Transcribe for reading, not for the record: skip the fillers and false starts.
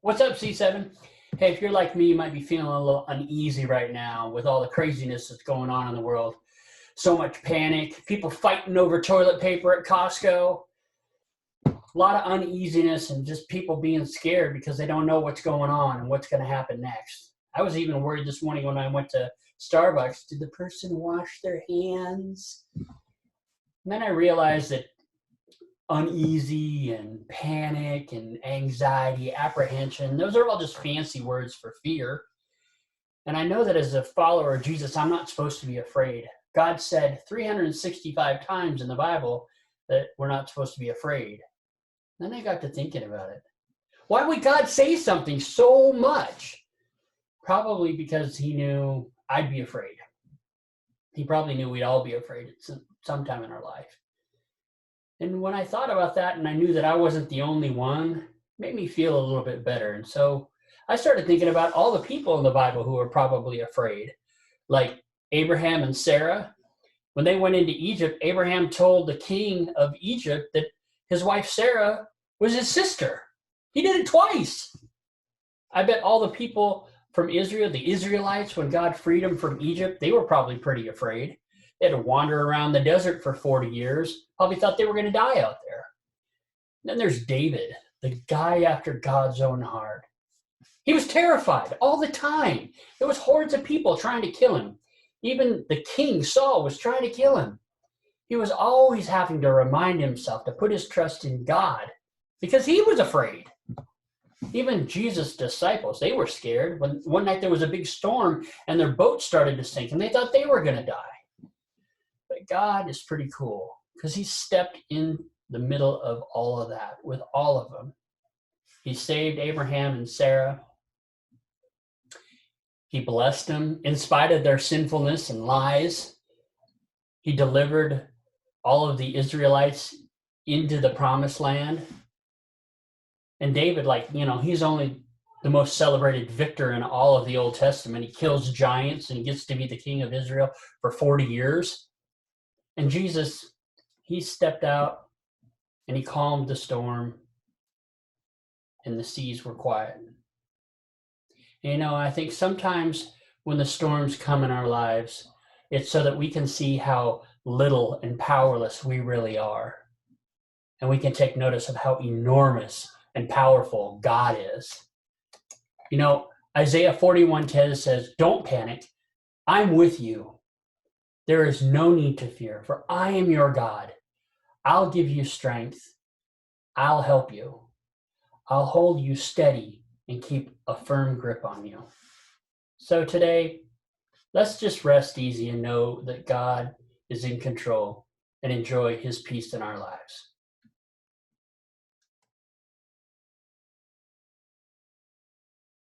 What's up, C7? Hey, if you're like me, you might be feeling a little uneasy right now with all the craziness that's going on in the world. So much panic, people fighting over toilet paper at Costco, a lot of uneasiness, and just people being scared because they don't know what's going on and what's going to happen next. I was even worried this morning when I went to Starbucks. Did the person wash their hands? And then I realized that uneasy and panic and anxiety, apprehension, those are all just fancy words for fear. And I know that as a follower of Jesus, I'm not supposed to be afraid. God said 365 times in the Bible that we're not supposed to be afraid. Then I got to thinking about it. Why would God say something so much? Probably because he knew I'd be afraid. He probably knew we'd all be afraid at some time in our life. And when I thought about that and I knew that I wasn't the only one, it made me feel a little bit better. And so I started thinking about all the people in the Bible who were probably afraid, like Abraham and Sarah. When they went into Egypt, Abraham told the king of Egypt that his wife Sarah was his sister. He did it twice. I bet all the people from Israel, the Israelites, when God freed them from Egypt, they were probably pretty afraid. They had to wander around the desert for 40 years, probably thought they were going to die out there. Then there's David, the guy after God's own heart. He was terrified all the time. There was hordes of people trying to kill him. Even the king, Saul, was trying to kill him. He was always having to remind himself to put his trust in God because he was afraid. Even Jesus' disciples, they were scared. When one night there was a big storm and their boat started to sink and they thought they were going to die. But God is pretty cool because he stepped in the middle of all of that with all of them. He saved Abraham and Sarah. He blessed them in spite of their sinfulness and lies. He delivered all of the Israelites into the promised land. And David, he's only the most celebrated victor in all of the Old Testament. He kills giants and he gets to be the king of Israel for 40 years. And Jesus, he stepped out and he calmed the storm and the seas were quiet. And, I think sometimes when the storms come in our lives, it's so that we can see how little and powerless we really are. And we can take notice of how enormous and powerful God is. Isaiah 41:10 says, "Don't panic. I'm with you. There is no need to fear, for I am your God. I'll give you strength. I'll help you. I'll hold you steady and keep a firm grip on you." So today, let's just rest easy and know that God is in control and enjoy his peace in our lives.